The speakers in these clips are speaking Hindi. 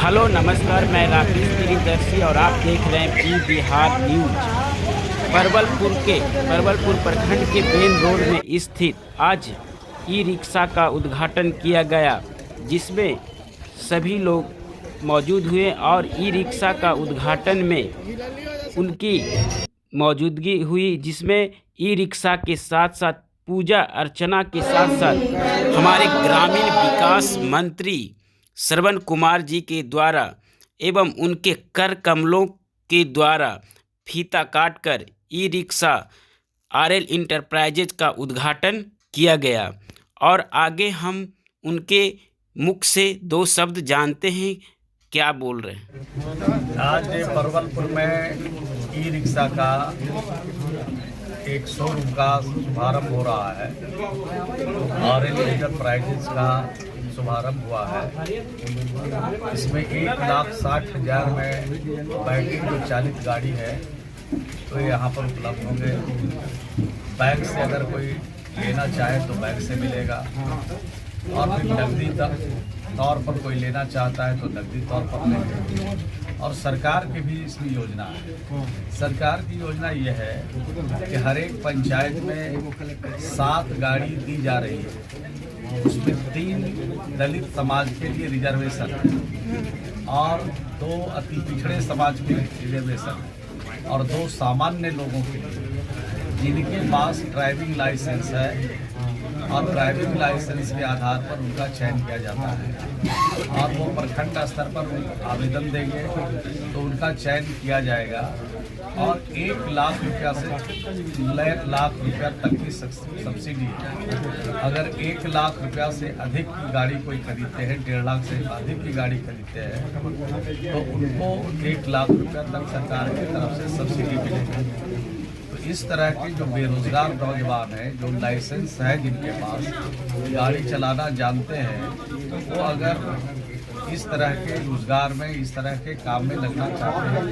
हेलो नमस्कार, मैं राकेश गिरिदर्शी और आप देख रहे हैं पी बिहार न्यूज। परवलपुर प्रखंड के मेन रोड में स्थित आज ई रिक्शा का उद्घाटन किया गया, जिसमें सभी लोग मौजूद हुए और ई रिक्शा का उद्घाटन में उनकी मौजूदगी हुई, जिसमें ई रिक्शा के साथ साथ पूजा अर्चना के साथ साथ हमारे ग्रामीण विकास मंत्री श्रवण कुमार जी के द्वारा एवं उनके कर कमलों के द्वारा फीता काटकर ई रिक्शा आरएल इंटरप्राइजेज का उद्घाटन किया गया। और आगे हम उनके मुख से दो शब्द जानते हैं, क्या बोल रहे हैं। आज परवलपुर में ई रिक्शा का एक शोरूम का शुभारंभ हो रहा है। आरएल इंटरप्राइजेज का शुभारंभ हुआ है। इसमें 1,60,000 में बैटरी जो चालित गाड़ी है तो यहाँ पर उपलब्ध होंगे। बैंक से अगर कोई लेना चाहे तो बैंक से मिलेगा, और फिर नकदी तौर पर कोई लेना चाहता है तो नकदी तौर पर लेंगे। और सरकार की भी इसमें योजना है। सरकार की योजना यह है कि हर एक पंचायत में 7 गाड़ी दी जा रही है। उसमें 3 दलित समाज के लिए रिजर्वेशन है और 2 अति पिछड़े समाज के लिए रिजर्वेशन है और 2 सामान्य लोगों के लिए जिनके पास ड्राइविंग लाइसेंस है, और ड्राइविंग लाइसेंस के आधार पर उनका चयन किया जाता है और वो प्रखंड स्तर पर आवेदन देंगे तो उनका चयन किया जाएगा। और 1 लाख रुपया से 1 लाख रुपया तक की सब्सिडी है। अगर 1 लाख रुपया से अधिक की गाड़ी कोई खरीदते हैं, 1.5 लाख से अधिक की गाड़ी खरीदते हैं तो उनको 1 लाख रुपया तक सरकार की तरफ से सब्सिडी मिलेगी। तो इस तरह के जो बेरोजगार नौजवान हैं, जो लाइसेंस है जिनके पास, गाड़ी चलाना जानते हैं, वो अगर इस तरह के रोजगार में, इस तरह के काम में लगना चाहते हैं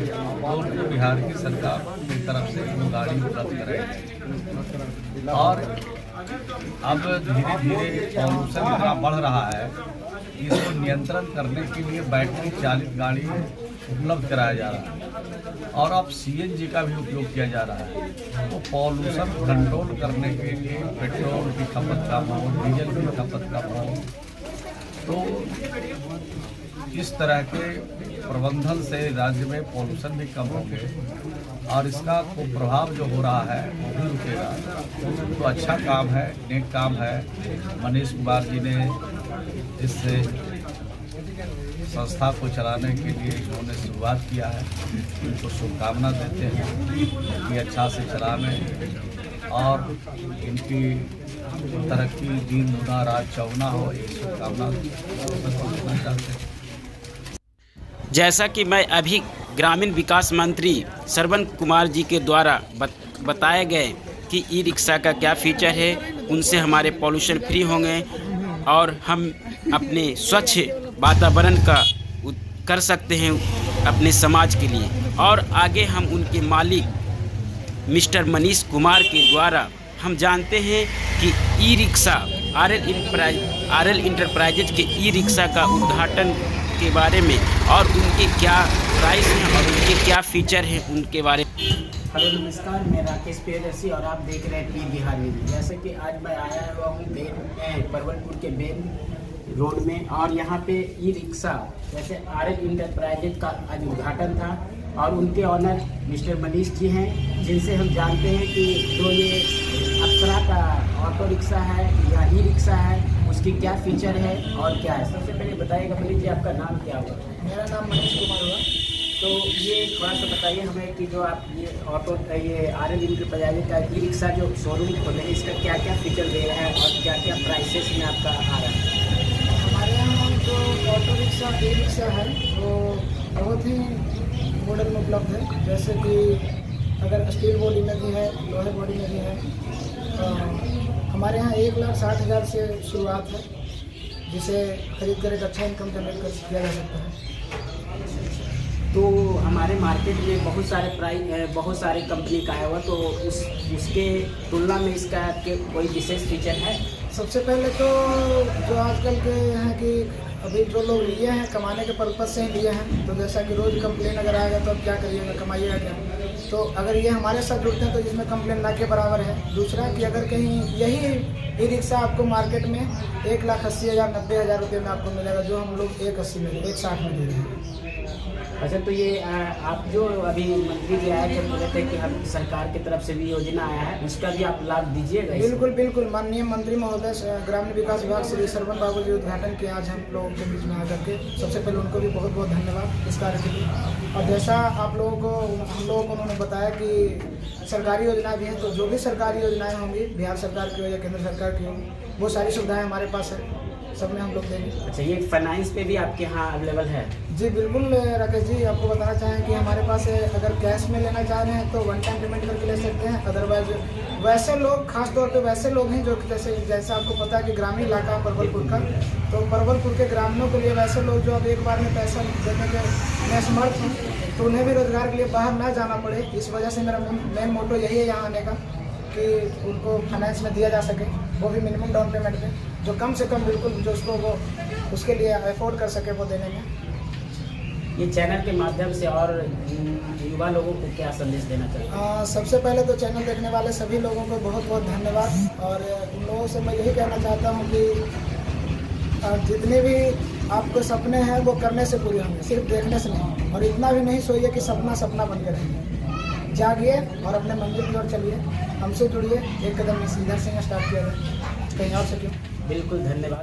तो उनको बिहार की सरकार की तरफ से वो गाड़ी उपलब्ध करेगी। और अब धीरे धीरे पॉल्यूशन इतना बढ़ रहा है, इसको नियंत्रण करने के लिए बैटरी चालित गाड़ी उपलब्ध कराया जा रहा है और अब सीएनजी का भी उपयोग किया जा रहा है। तो पॉल्यूशन कंट्रोल करने के लिए पेट्रोल की खपत कम हो, डीजल की खपत कम हो, तो इस तरह के प्रबंधन से राज्य में पॉल्यूशन भी कम होंगे और इसका कुप्रभाव जो हो रहा है वो भी रुकेगा। तो अच्छा काम है, नेक काम है। मनीष कुमार जी ने इस संस्था को चलाने के लिए इन्होंने शुरुआत किया है। उनको शुभकामना देते हैं कि अच्छा से चलाने और इनकी तरक्की दिन दुना रात चौगुना हो, ये शुभकामना देना चाहते हैं। जैसा कि मैं अभी ग्रामीण विकास मंत्री श्रवण कुमार जी के द्वारा बताए गए कि ई रिक्शा का क्या फीचर है, उनसे हमारे पॉल्यूशन फ्री होंगे और हम अपने स्वच्छ वातावरण का कर सकते हैं अपने समाज के लिए। और आगे हम उनके मालिक मिस्टर मनीष कुमार के द्वारा हम जानते हैं कि ई रिक्शा आरएल इंटरप्राइजेज के ई रिक्शा का उद्घाटन के बारे में और उनके क्या प्राइस हैं और उनके क्या फीचर हैं उनके बारे में। हेलो नमस्कार, मैं राकेश गिरिदर्शी और आप देख रहे हैं पी बिहार न्यूज। जैसे कि आज मैं आया हुआ हूँ परवलपुर के मेन रोड में, और यहाँ पे ई रिक्शा जैसे आरएल इंटरप्राइजेज का आज उद्घाटन था और उनके ऑनर मिस्टर मनीष जी हैं, जिनसे हम जानते हैं कि जो ये अप्सरा का ऑटो रिक्शा है या ई रिक्शा है उसकी क्या फीचर है और क्या है। सबसे पहले बताइएगा मनीष जी, आपका नाम क्या हुआ? मेरा नाम मनीष कुमार हुआ। तो ये थोड़ा सा बताइए हमें कि जो आप ये आरएल इंटरप्राइजेज का ई रिक्शा जो शोरूम खोले हैं, इसका क्या क्या फीचर दे रहा है और क्या क्या प्राइसेस में आपका आ रहा है? हमारे यहाँ जो ऑटो रिक्शा ई रिक्शा है वो बहुत ही मॉडल में उपलब्ध है। जैसे कि अगर स्टील बॉडी में भी है, लोहे बॉडी में भी है। हमारे यहाँ 1,60,000 से शुरुआत है, जिसे खरीद कर एक अच्छा इनकम जनरेट कर किया जा सकता है। तो हमारे मार्केट में बहुत सारे कंपनी का है हुआ, तो उसके तुलना में इसका कोई विशेष फीचर है? सबसे पहले तो जो आजकल के हैं कि अभी जो लोग लिए हैं कमाने के पर्पज से ही लिए हैं, तो जैसा कि रोज़ कंप्लेन अगर आएगा तो अब क्या करिएगा, कमाइएगा क्या। तो अगर ये हमारे साथ जुड़ते हैं तो इसमें कंप्लेन ना के बराबर है। दूसरा कि अगर कहीं यही ई रिक्शा आपको मार्केट में 1,80,000 90,000 रुपये में आपको मिलेगा, जो हम लोग 1,80 में 1,60 में दे रहे हैं। अच्छा, तो ये आप जो अभी मंत्री जी आए थे बोले थे कि हम सरकार की तरफ से भी योजना आया है, उसका भी आप लाभ दीजिएगा? बिल्कुल बिल्कुल, माननीय मंत्री महोदय ग्रामीण विकास विभाग श्री सरवन बाबू जी उद्घाटन किया आज हम लोगों के बीच में आकर के। सबसे पहले उनको भी बहुत बहुत धन्यवाद इस कार्य के लिए। और जैसा आप लोगों को हम लोगों को उन्होंने बताया कि सरकारी योजना भी है, तो जो भी सरकारी योजनाएँ होंगी बिहार सरकार की हो या केंद्र सरकार की होंगी, वो सारी सुविधाएँ हमारे पास है, सब में हम लोग देंगे। अच्छा, ये फाइनेंस पे भी आपके यहाँ अवेलेबल है? जी बिल्कुल राकेश जी, आपको बताना चाहें कि हमारे पास अगर कैश में लेना चाह रहे हैं तो वन टाइम पेमेंट करके ले सकते हैं। अदरवाइज वैसे लोग, खास तौर पे वैसे लोग हैं जो जैसे आपको पता है कि ग्रामीण इलाका परवलपुर का, तो परवलपुर के ग्रामीणों के लिए वैसे लोग जो अब एक बार में पैसा देने के में समर्थ हैं, तो उन्हें भी रोजगार के लिए बाहर ना जाना पड़े। इस वजह से मेरा मेन मोटो यही है यहाँ आने का कि उनको फाइनेंस में दिया जा सके, वो भी मिनिमम डाउन पेमेंट में, जो कम से कम बिल्कुल जो उसको वो उसके लिए अफोर्ड कर सके वो देने में। ये चैनल के माध्यम से और युवा लोगों को क्या संदेश देना चाहते हैं? सबसे पहले तो चैनल देखने वाले सभी लोगों को बहुत बहुत धन्यवाद। और उन लोगों से मैं यही कहना चाहता हूँ कि जितने भी आपको सपने हैं वो करने से पूरे होंगे, सिर्फ देखने से नहीं। और इतना भी नहीं सोइए कि सपना सपना बन के रहेंगे। जागिए और अपने मंजिल की ओर चलिए, हमसे जुड़िए, एक कदम इधर से स्टार्ट किया जाए, कहीं और से क्यों। बिल्कुल, धन्यवाद।